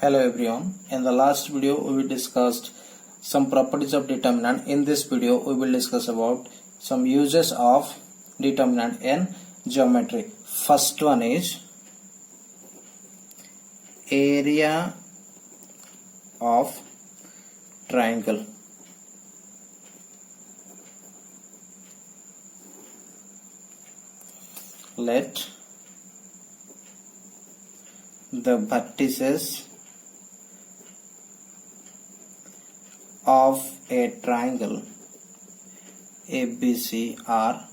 Hello everyone. In the last video we discussed some properties of determinant. In this video we will discuss about some uses of determinant in geometry. First one is area of triangle. Let the vertices of a triangle ABC are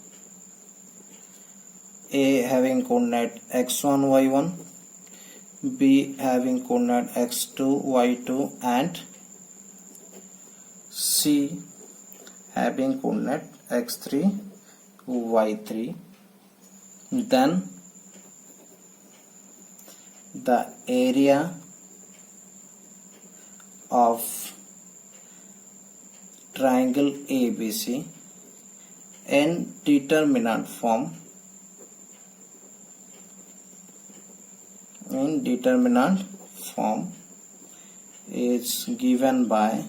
A having coordinate x1 y1, B having coordinate x2 y2 and C having coordinate x3 y3. Then the area of triangle ABC in determinant form is given by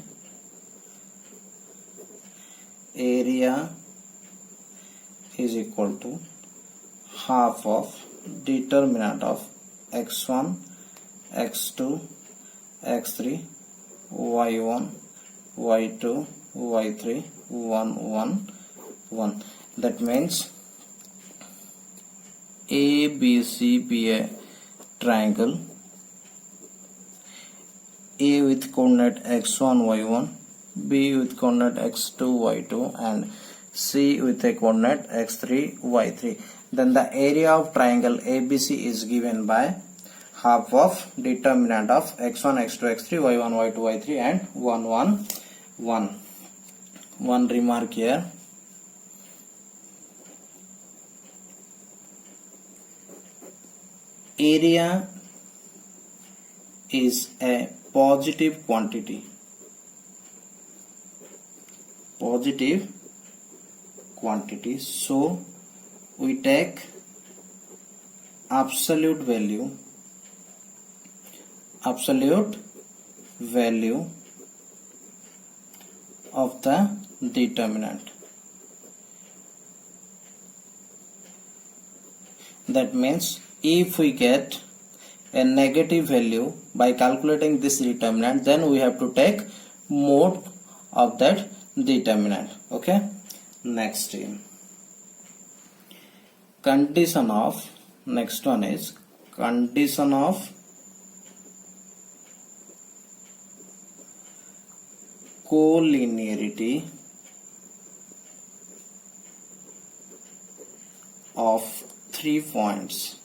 area is equal to half of determinant of x1, x2, x3, y1, y2, y3, 1, 1, 1. That means ABC be a triangle, A with coordinate x1, y1, B with coordinate x2, y2 and C with a coordinate x3, y3. Then the area of triangle ABC is given by half of determinant of x1, x2, x3, y1, y2, y3 and 1, 1, 1. One remark here. Area is a positive quantity. So we take absolute value of the determinant. That means if we get a negative value by calculating this determinant, then we have to take mode of that determinant. Okay, next condition of next one is condition of collinearity of 3 points.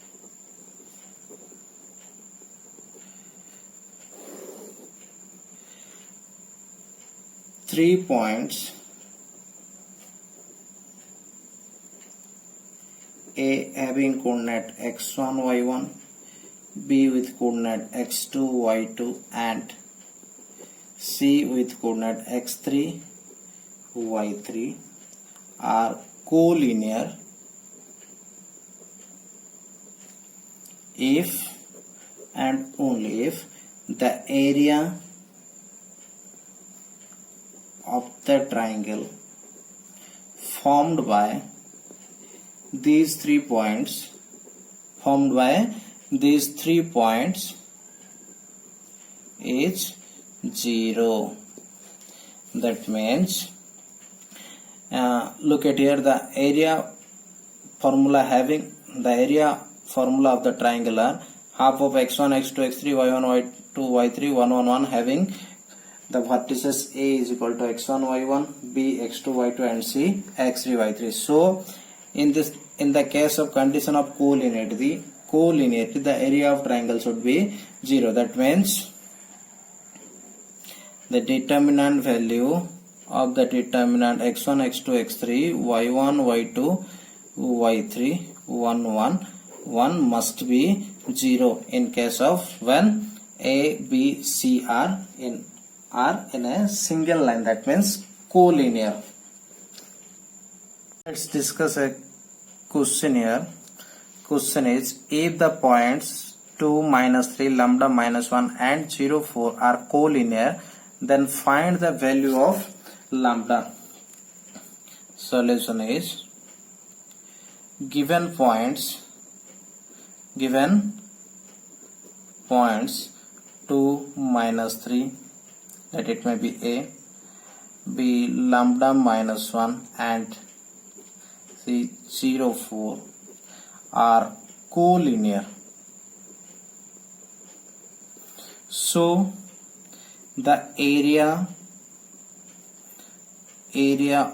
A having coordinate x1 y1, B with coordinate x2 y2 and C with coordinate x3 y3 are collinear if and only if the area of the triangle formed by these 3 points is 0. That means look at here, the area formula of the triangle are half of x1, x2, x3, y1, y2, y3, 1, 1, 1, having the vertices A is equal to x1, y1, B, x2, y2 and C, x3, y3. So in the case of condition of collinearity, the area of triangle should be 0. That means the determinant value of the determinant x1, x2, x3, y1, y2, y3, 1, 1, 1 must be 0 in case of when A, B, C are in a single line. That means collinear. Let's discuss a question here. Question is, if the points 2 minus 3 lambda minus 1 and 0 4 are collinear, then find the value of lambda. Solution is given points 2 minus 3, that it may be A, B lambda minus 1 and C 0 4 are collinear. So the area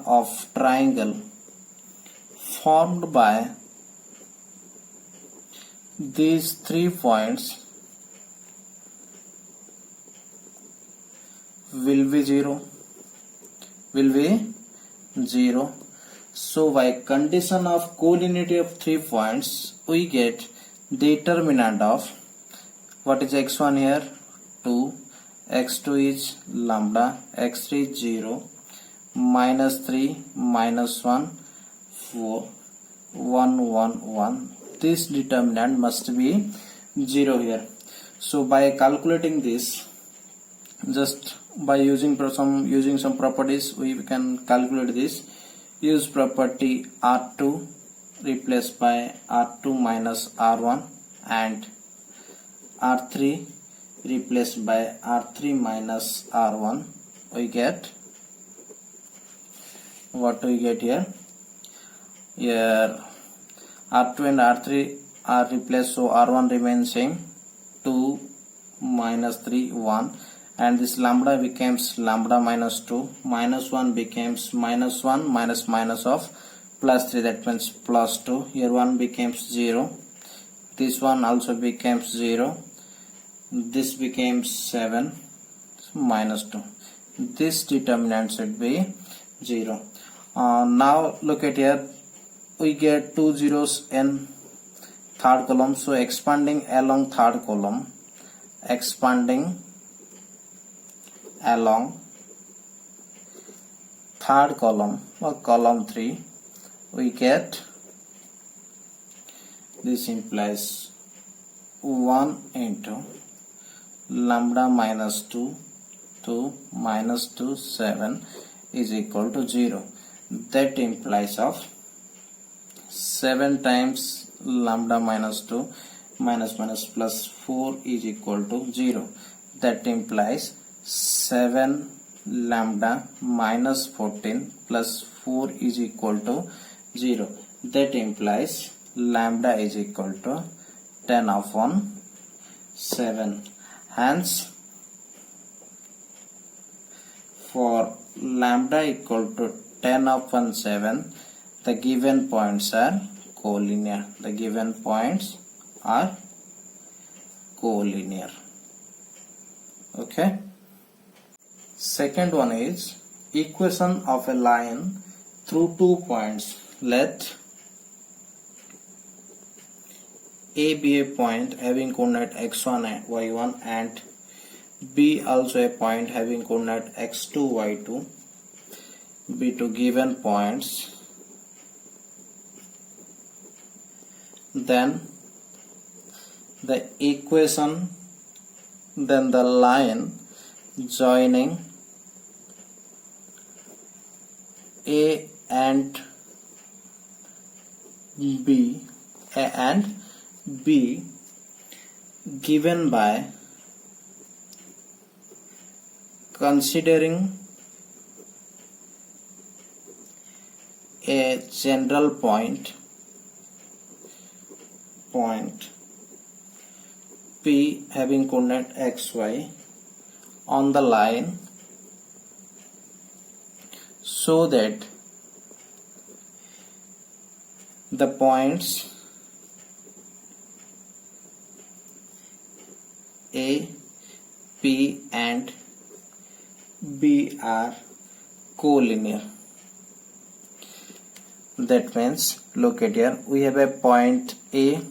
of triangle formed by these 3 points will be 0. So by condition of collinearity of 3 points, we get determinant of what is x1 here 2, x2 is lambda, x3 is 0, minus 3 minus 1 4 1 1 1. This determinant must be 0 here. So by calculating this, just by using some properties, we can calculate this. Use property R2 replaced by R2 minus R1 and R3 replaced by R3 minus R1. We get what we get here. Here R2 and R3 are replaced, so R1 remains same, 2 minus 3 1, and this lambda becomes lambda minus 2, minus 1 becomes minus 1 minus minus of plus 3, that means plus 2. Here 1 becomes 0, this one also becomes 0, this becomes 7, so minus 2. This determinant should be 0. Now look at here, we get 2 zeros in third column, so expanding along third column, expanding along third column or column 3, we get this implies 1 into lambda minus 2 minus 2 7 is equal to 0. That implies of 7 times lambda minus 2 minus minus plus 4 is equal to 0. That implies 7 lambda minus 14 plus 4 is equal to 0. That implies lambda is equal to 10 upon 7. Hence, for lambda equal to 10 upon 7, the given points are collinear. The given points are collinear. Okay. Second one is equation of a line through 2 points. Let A be a point having coordinate x1 and y1 and B also a point having coordinate x2 y2 be two given points. Then the equation, then the line joining A and B, given by considering a general point P having coordinate xy on the line, so that the points A, P and B are collinear. That means, look at here, we have a point A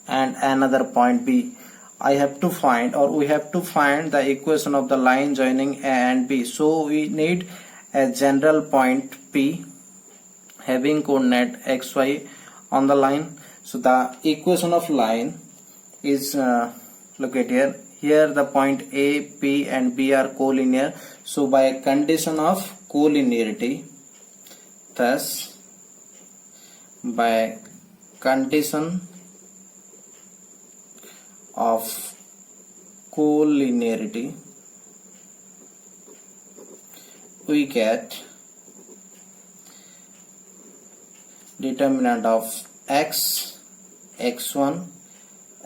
and another point B. I have to find, or we have to find the equation of the line joining A and B. So we need a general point P having coordinate xy on the line. So the equation of line is located here. Here the point A, P and B are collinear. So by a condition of collinearity, thus by condition of collinearity, we get determinant of x, x1,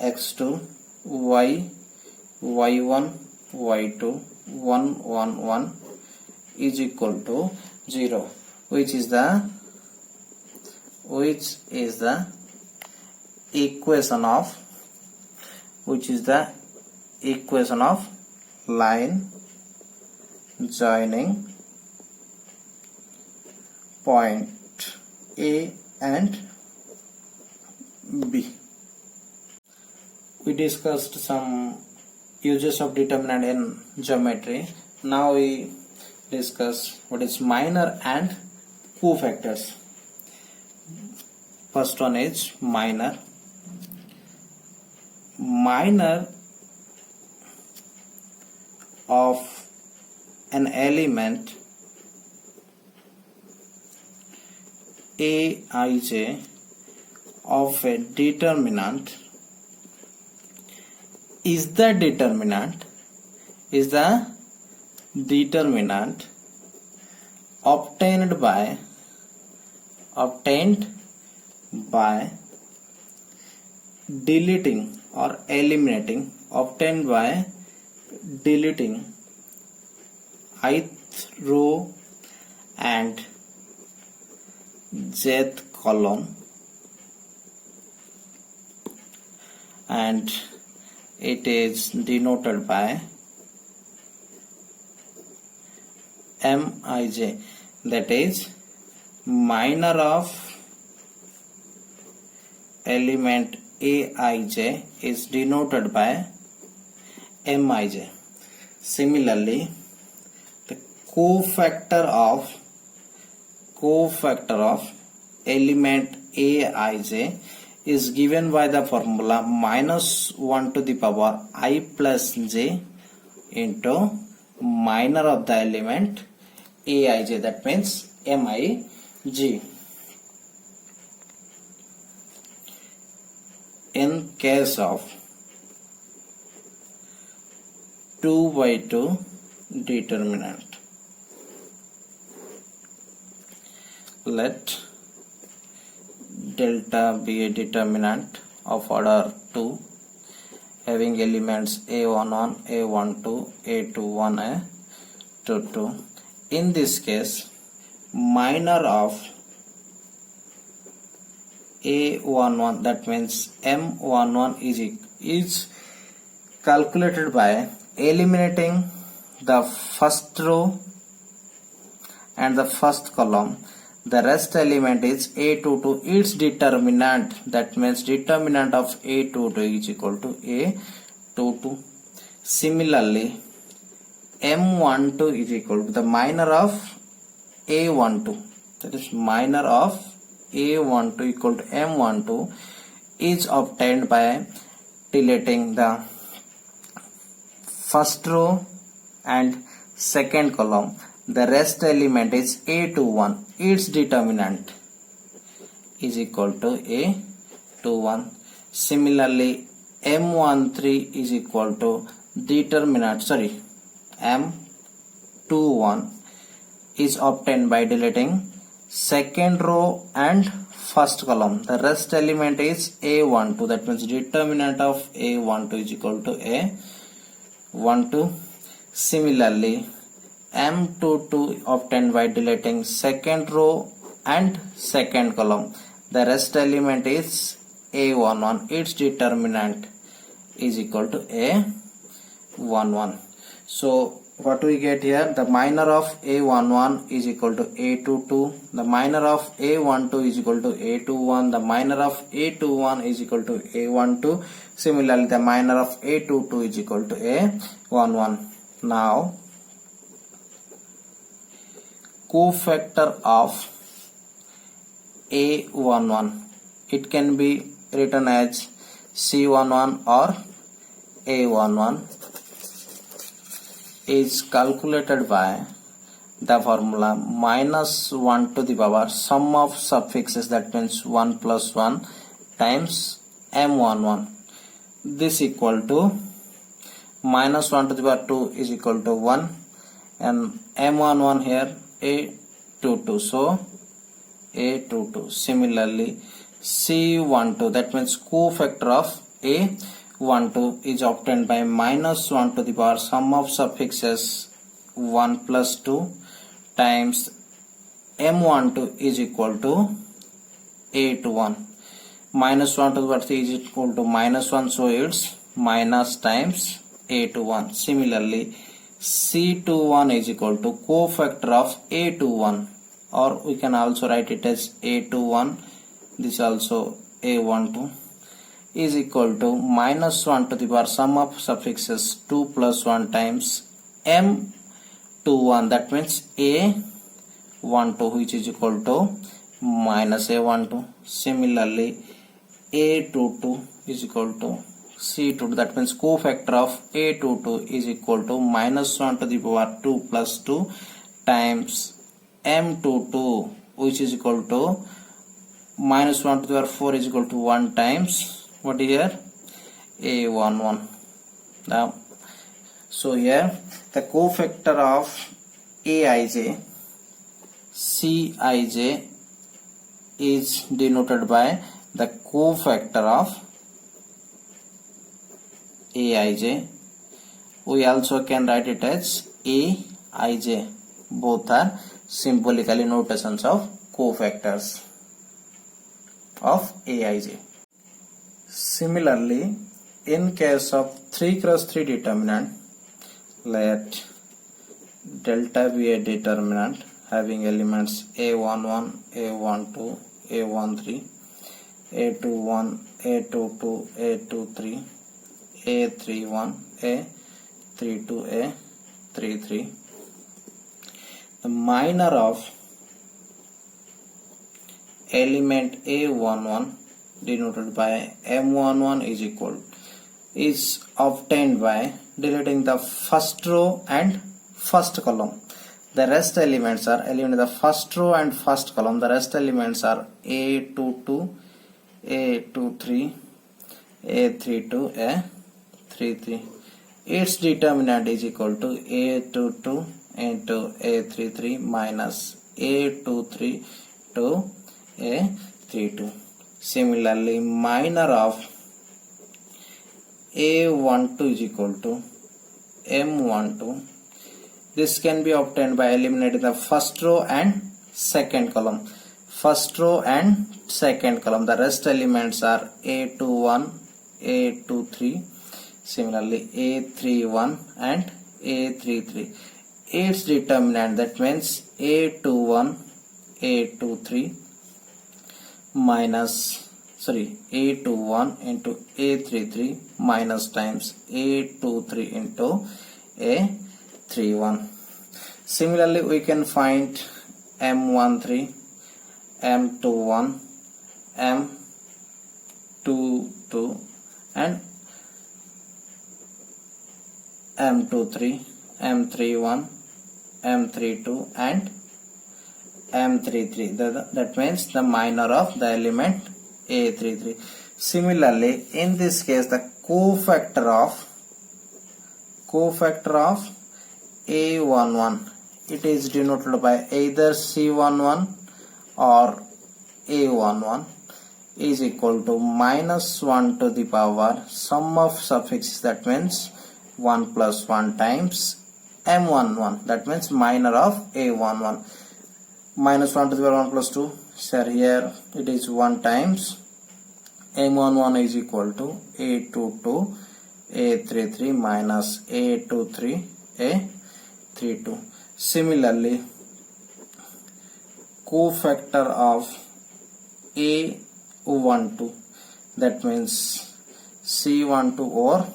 x2, y, y1, y2, 1, 1, 1 is equal to 0, which is the equation of line joining point A and B. We discussed some uses of determinant in geometry. Now we discuss what is minor and cofactors. First one is minor. Minor of an element Aij of a determinant is the determinant obtained by deleting or eliminating, obtained by deleting ith row and jth column, and it is denoted by Mij, that is minor of element Aij is denoted by Mij. Similarly, the cofactor of element Aij is given by the formula -1 to the power I plus j into minor of the element Aij, that means Mij. In case of 2 by 2 determinant, let delta be a determinant of order 2 having elements a11, a12, a21, a22. In this case, minor of a11, that means m11 is calculated by eliminating the first row and the first column. The rest element is a22, its determinant, that means determinant of a22 is equal to a22. Similarly, m12 is equal to the minor of a12, that is minor of a12 equal to m12 is obtained by deleting the first row and second column. The rest element is a21, its determinant is equal to a21. Similarly, m13 is equal to determinant, m21 is obtained by deleting second row and first column. The rest element is a12, that means determinant of a12 is equal to a12. Similarly, m22 obtained by deleting second row and second column. The rest element is a11, its determinant is equal to a11. So what we get here, the minor of a11 is equal to a22, the minor of a12 is equal to a21, the minor of a21 is equal to a12. Similarly, the minor of a22 is equal to a11. Now cofactor of a11, it can be written as C11 or A11 is calculated by the formula minus 1 to the power sum of suffixes, that means 1 plus 1 times M11. This equal to minus 1 to the power 2 is equal to 1 and M11 here A22, so A22. Similarly C12, that means cofactor of A12 is obtained by minus 1 to the power sum of suffixes 1 plus 2 times M12 is equal to A21. Minus 1 to the power 3 is equal to minus 1, so it's minus times A21. Similarly C21 is equal to cofactor of A21, or we can also write it as A21, this also A12, is equal to minus 1 to the power sum of suffixes 2 plus 1 times M21, that means A12, which is equal to minus A12. Similarly A22 is equal to C22, that means cofactor of A22 is equal to minus 1 to the power 2 plus 2 times M22, which is equal to minus 1 to the power 4 is equal to 1 times what here A11. Now, so here the cofactor of Aij, Cij is denoted by the cofactor of Aij. We also can write it as Aij. Both are symbolically notations of cofactors of Aij. Similarly, in case of 3 cross 3 determinant, let delta be a determinant having elements A11, A12, A13, A21, A22, A23, A31, A32, A33. The minor of element A11 denoted by M11 is equal is obtained by deleting the first row and first column. The rest elements are eliminated the first row and first column. The rest elements are A22, A23, A32, A33. Its determinant is equal to A22 into A33 minus A23 to A32. Similarly, minor of A12 is equal to M12. This can be obtained by eliminating the first row and second column. First row and second column. The rest elements are A21, A23. Similarly, A31 and A33. Its determinant, that means A21, A23 minus A21 into A33 minus times A23 into A31. Similarly, we can find M13, M21, M22 and M23, M31, M32 and M33. That means the minor of the element A33. Similarly, in this case, the cofactor of A11, it is denoted by either C11 or A11, is equal to minus 1 to the power sum of suffixes, that means 1 plus 1 times M11, that means minor of A11. Minus 1 to the power 1 plus 2, so here it is 1 times M11 is equal to A22 A33 minus A23 A32. Similarly, cofactor of A12, that means C12 or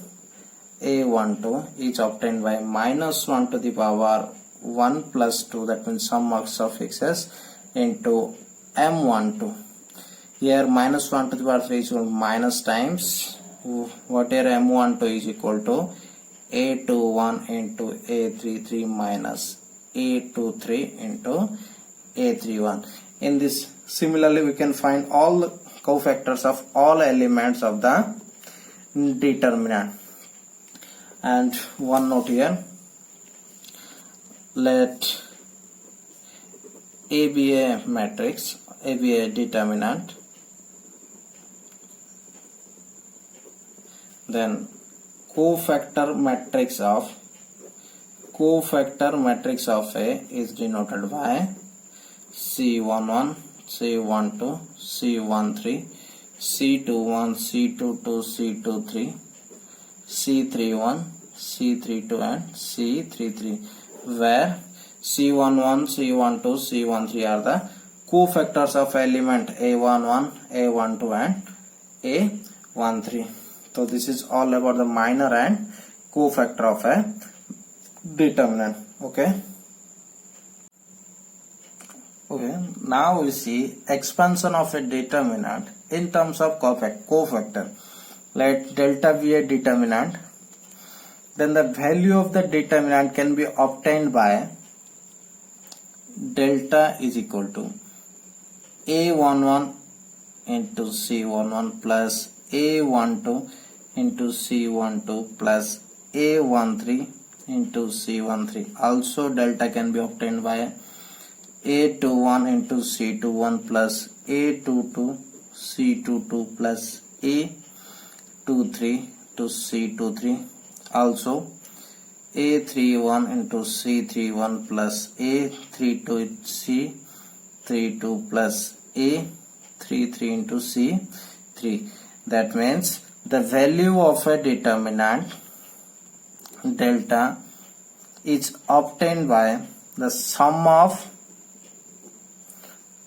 A12 is obtained by minus 1 to the power 1 plus 2, that means sum of suffixes into M12. Here minus 1 to the power 3 is minus times whatever M12 is equal to A21 into A33 minus A23 into A31. In this, similarly we can find all the cofactors of all elements of the determinant. And one note here, let A be a matrix, A be a determinant, then cofactor matrix of A is denoted by C11, C12, C13, C21, C22, C23, C31, C32 and C33, where C11, C12, C13 are the cofactors of element A11, A12 and A13. So this is all about the minor and cofactor of a determinant. Okay, now we see expansion of a determinant in terms of cofactor. Let delta be a determinant, then the value of the determinant can be obtained by delta is equal to A11 into C11 plus A12 into C12 plus A13 into C13. Also delta can be obtained by A21 into C21 plus A22 C22 plus A23 to C23. Also A31 into C31 plus A32 C32 plus A33 into C3. That means the value of a determinant delta is obtained by the sum of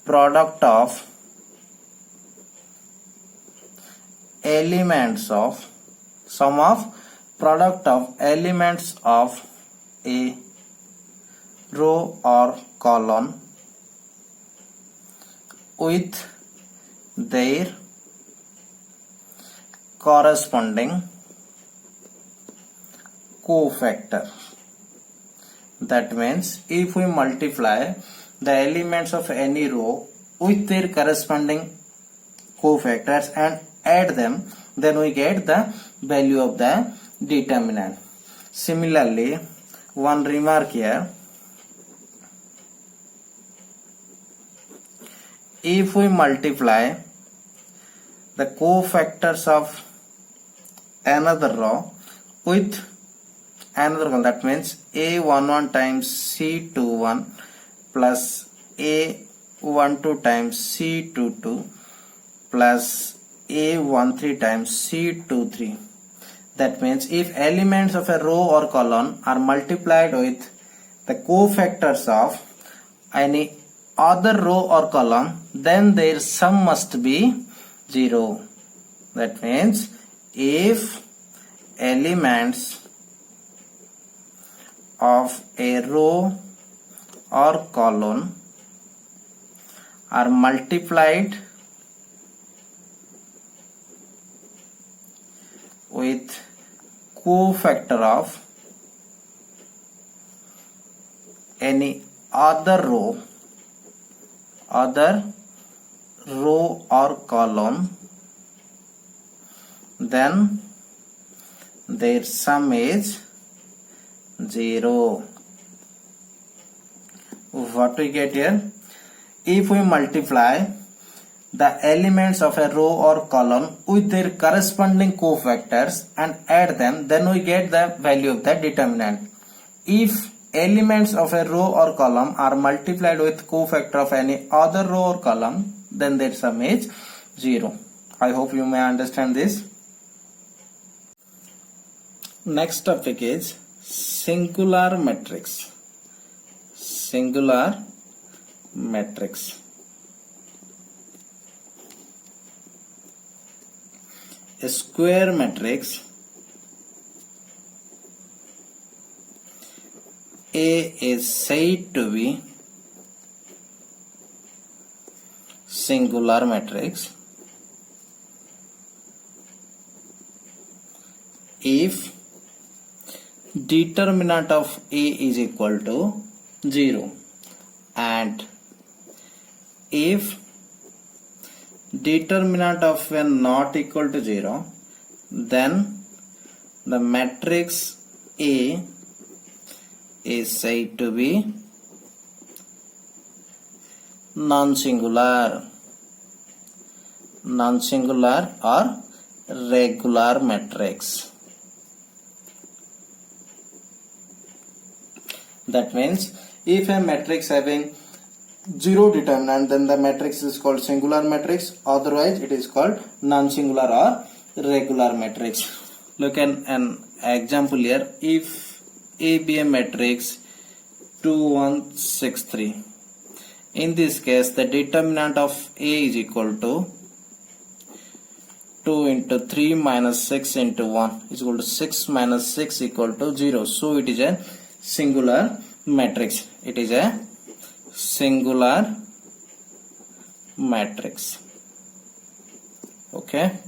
product of elements of a row or column with their corresponding cofactor. That means if we multiply the elements of any row with their corresponding cofactors and add them, then we get the value of the determinant. Similarly, one remark here, if we multiply the cofactors of another row with another one, that means A11 times C21 plus A12 times C22 plus A13 times C23. That means if elements of a row or column are multiplied with the cofactors of any other row or column, then their sum must be 0. That means if elements of a row or column are multiplied with cofactor of any other row or column, then their sum is 0. What we get here? If we multiply the elements of a row or column with their corresponding cofactors and add them, then we get the value of the determinant. If elements of a row or column are multiplied with cofactor of any other row or column, then their sum is 0. I hope you may understand this. Next topic is singular matrix. Singular matrix. A square matrix A is said to be singular matrix if determinant of A is equal to 0 and if determinant of n not equal to 0, then the matrix A is said to be non-singular or regular matrix. That means if a matrix having 0 determinant, then the matrix is called singular matrix, otherwise it is called non-singular or regular matrix. Look at an example here. If A be a matrix 2 1 6 3, in this case the determinant of A is equal to 2 into 3 minus 6 into 1 is equal to 6 minus 6 equal to 0. So it is a singular matrix. It is a singular matrix. Okay.